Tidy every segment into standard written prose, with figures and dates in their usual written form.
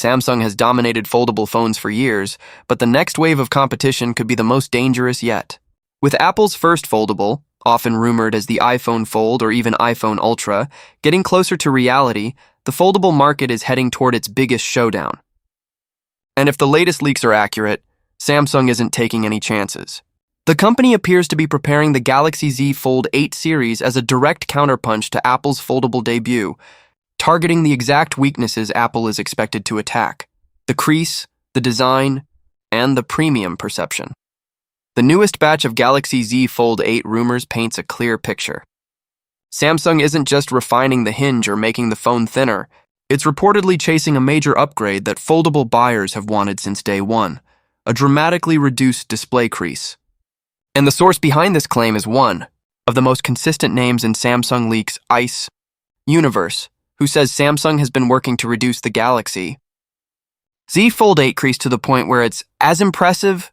Samsung has dominated foldable phones for years, but the next wave of competition could be the most dangerous yet. With Apple's first foldable, often rumored as the iPhone Fold or even iPhone Ultra, getting closer to reality, the foldable market is heading toward its biggest showdown. And if the latest leaks are accurate, Samsung isn't taking any chances. The company appears to be preparing the Galaxy Z Fold 8 series as a direct counterpunch to Apple's foldable debut, targeting the exact weaknesses Apple is expected to attack: the crease, the design, and the premium perception. The newest batch of Galaxy Z Fold 8 rumors paints a clear picture. Samsung isn't just refining the hinge or making the phone thinner, it's reportedly chasing a major upgrade that foldable buyers have wanted since day one: a dramatically reduced display crease. And the source behind this claim is one of the most consistent names in Samsung leaks ICE universe, who says Samsung has been working to reduce the Galaxy Z Fold 8 crease to the point where it's as impressive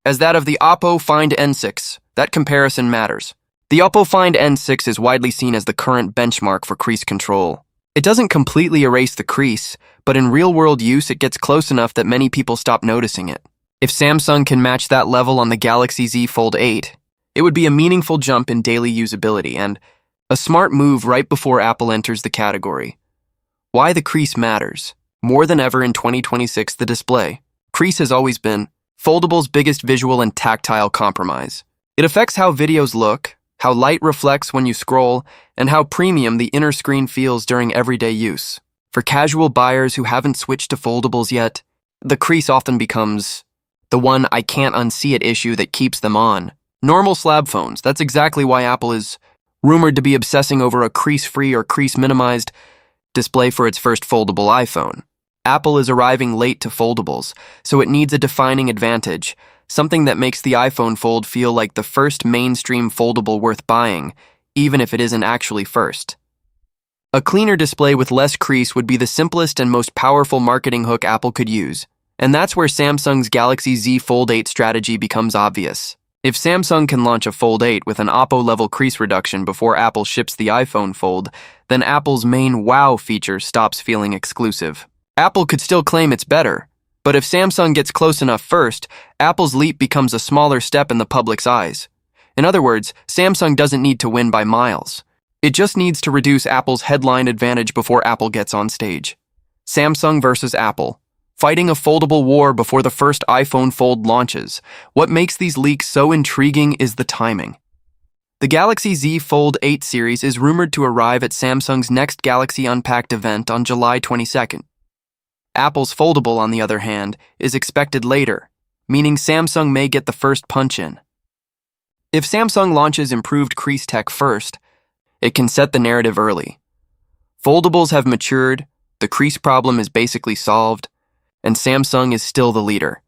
as that of the Oppo Find N6. That comparison matters. The Oppo Find N6 is widely seen as the current benchmark for crease control. It doesn't completely erase the crease, but in real-world use it gets close enough that many people stop noticing it. If Samsung can match that level on the Galaxy Z Fold 8, it would be a meaningful jump in daily usability and a smart move right before Apple enters the category. Why the crease matters. More than ever in 2026, the display. Crease has always been foldable's biggest visual and tactile compromise. It affects how videos look, how light reflects when you scroll, and how premium the inner screen feels during everyday use. For casual buyers who haven't switched to foldables yet, the crease often becomes the one I can't unsee it issue that keeps them on. Normal slab phones, that's exactly why Apple is rumored to be obsessing over a crease-free or crease-minimized display for its first foldable iPhone. Apple is arriving late to foldables, so it needs a defining advantage, something that makes the iPhone Fold feel like the first mainstream foldable worth buying, even if it isn't actually first. A cleaner display with less crease would be the simplest and most powerful marketing hook Apple could use, and that's where Samsung's Galaxy Z Fold 8 strategy becomes obvious. If Samsung can launch a Fold 8 with an Oppo-level crease reduction before Apple ships the iPhone Fold, then Apple's main wow feature stops feeling exclusive. Apple could still claim it's better, but if Samsung gets close enough first, Apple's leap becomes a smaller step in the public's eyes. In other words, Samsung doesn't need to win by miles. It just needs to reduce Apple's headline advantage before Apple gets on stage. Samsung versus Apple, fighting a foldable war before the first iPhone Fold launches. What makes these leaks so intriguing is the timing. The Galaxy Z Fold 8 series is rumored to arrive at Samsung's next Galaxy Unpacked event on July 22nd. Apple's foldable, on the other hand, is expected later, meaning Samsung may get the first punch in. If Samsung launches improved crease tech first, it can set the narrative early. Foldables have matured, the crease problem is basically solved, and Samsung is still the leader.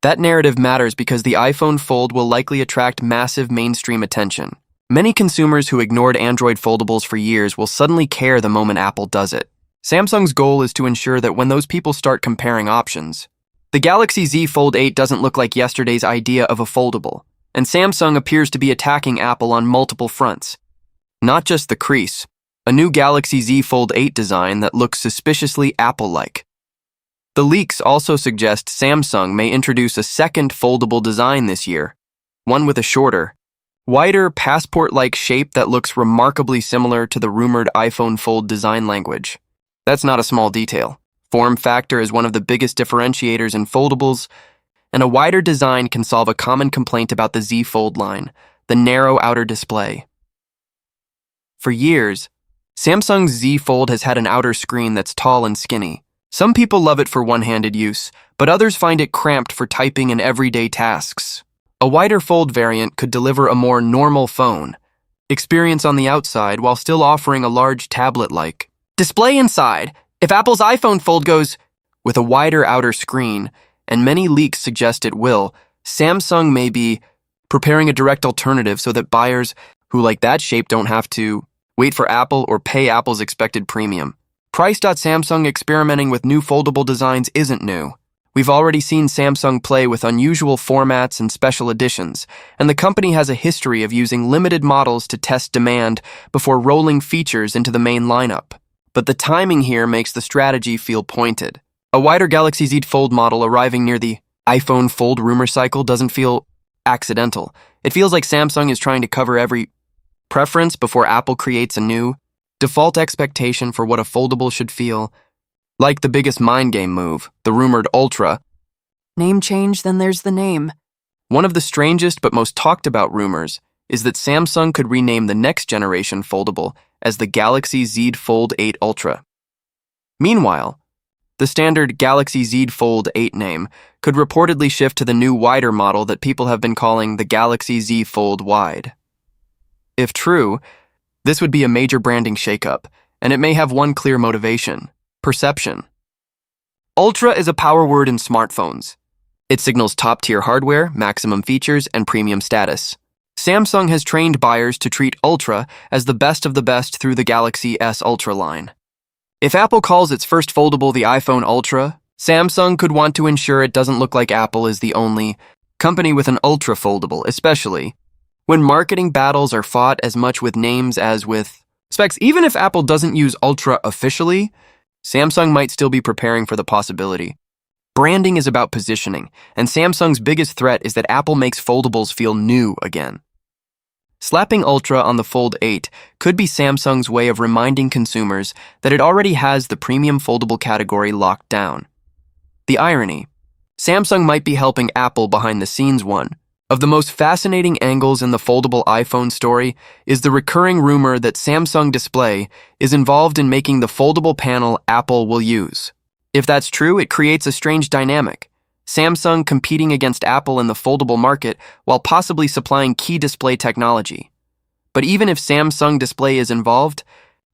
That narrative matters because the iPhone Fold will likely attract massive mainstream attention. Many consumers who ignored Android foldables for years will suddenly care the moment Apple does it. Samsung's goal is to ensure that when those people start comparing options, the Galaxy Z Fold 8 doesn't look like yesterday's idea of a foldable, and Samsung appears to be attacking Apple on multiple fronts. Not just the crease, a new Galaxy Z Fold 8 design that looks suspiciously Apple-like. The leaks also suggest Samsung may introduce a second foldable design this year, one with a shorter, wider passport-like shape that looks remarkably similar to the rumored iPhone Fold design language. That's not a small detail. Form factor is one of the biggest differentiators in foldables, and a wider design can solve a common complaint about the Z Fold line, the narrow outer display. For years, Samsung's Z Fold has had an outer screen that's tall and skinny. Some people love it for one-handed use, but others find it cramped for typing and everyday tasks. A wider fold variant could deliver a more normal phone experience on the outside while still offering a large tablet-like display inside. If Apple's iPhone Fold goes with a wider outer screen, and many leaks suggest it will, Samsung may be preparing a direct alternative so that buyers who like that shape don't have to wait for Apple or pay Apple's expected premium. Samsung experimenting with new foldable designs isn't new. We've already seen Samsung play with unusual formats and special editions, and the company has a history of using limited models to test demand before rolling features into the main lineup. But the timing here makes the strategy feel pointed. A wider Galaxy Z Fold model arriving near the iPhone Fold rumor cycle doesn't feel accidental. It feels like Samsung is trying to cover every preference before Apple creates a new default expectation for what a foldable should feel. Like the biggest mind game move, the rumored Ultra. Name change, then there's the name. One of the strangest but most talked about rumors is that Samsung could rename the next generation foldable as the Galaxy Z Fold 8 Ultra. Meanwhile, the standard Galaxy Z Fold 8 name could reportedly shift to the new wider model that people have been calling the Galaxy Z Fold Wide. If true, this would be a major branding shakeup, and it may have one clear motivation: perception. Ultra is a power word in smartphones. It signals top-tier hardware, maximum features, and premium status. Samsung has trained buyers to treat Ultra as the best of the best through the Galaxy S Ultra line. If Apple calls its first foldable the iPhone Ultra, Samsung could want to ensure it doesn't look like Apple is the only company with an Ultra foldable, especially when marketing battles are fought as much with names as with specs. Even if Apple doesn't use Ultra officially, Samsung might still be preparing for the possibility. Branding is about positioning, and Samsung's biggest threat is that Apple makes foldables feel new again. Slapping Ultra on the Fold 8 could be Samsung's way of reminding consumers that it already has the premium foldable category locked down. The irony: Samsung might be helping Apple behind the scenes. One of the most fascinating angles in the foldable iPhone story is the recurring rumor that Samsung Display is involved in making the foldable panel Apple will use. If that's true, it creates a strange dynamic: Samsung competing against Apple in the foldable market while possibly supplying key display technology. But even if Samsung Display is involved,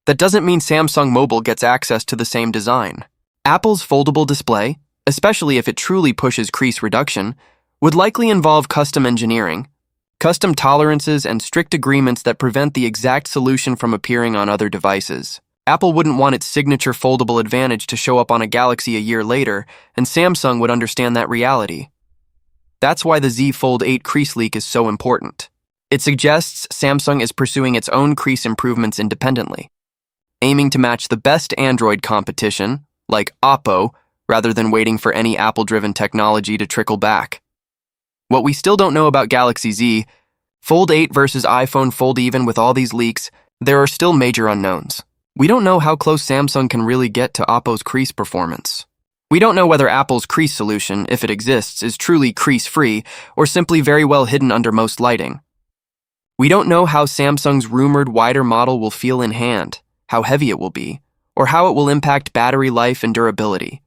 that doesn't mean Samsung Mobile gets access to the same design. Apple's foldable display, especially if it truly pushes crease reduction, would likely involve custom engineering, custom tolerances, and strict agreements that prevent the exact solution from appearing on other devices. Apple wouldn't want its signature foldable advantage to show up on a Galaxy a year later, and Samsung would understand that reality. That's why the Z Fold 8 crease leak is so important. It suggests Samsung is pursuing its own crease improvements independently, aiming to match the best Android competition, like Oppo, rather than waiting for any Apple-driven technology to trickle back. What we still don't know about Galaxy Z Fold 8 versus iPhone Fold. Even with all these leaks, there are still major unknowns. We don't know how close Samsung can really get to Oppo's crease performance. We don't know whether Apple's crease solution, if it exists, is truly crease-free or simply very well hidden under most lighting. We don't know how Samsung's rumored wider model will feel in hand, how heavy it will be, or how it will impact battery life and durability.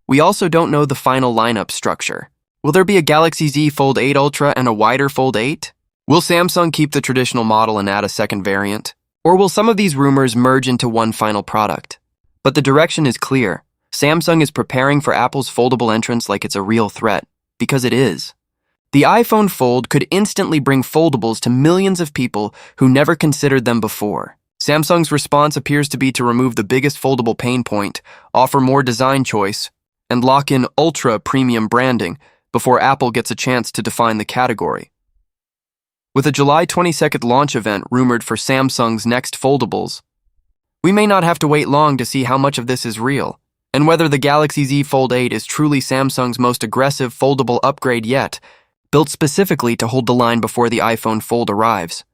We also don't know the final lineup structure. Will there be a Galaxy Z Fold 8 Ultra and a wider Fold 8? Will Samsung keep the traditional model and add a second variant? Or will some of these rumors merge into one final product? But the direction is clear. Samsung is preparing for Apple's foldable entrance like it's a real threat, because it is. The iPhone Fold could instantly bring foldables to millions of people who never considered them before. Samsung's response appears to be to remove the biggest foldable pain point, offer more design choice, and lock in ultra-premium branding before Apple gets a chance to define the category. With a July 22nd launch event rumored for Samsung's next foldables, we may not have to wait long to see how much of this is real, and whether the Galaxy Z Fold 8 is truly Samsung's most aggressive foldable upgrade yet, built specifically to hold the line before the iPhone Fold arrives.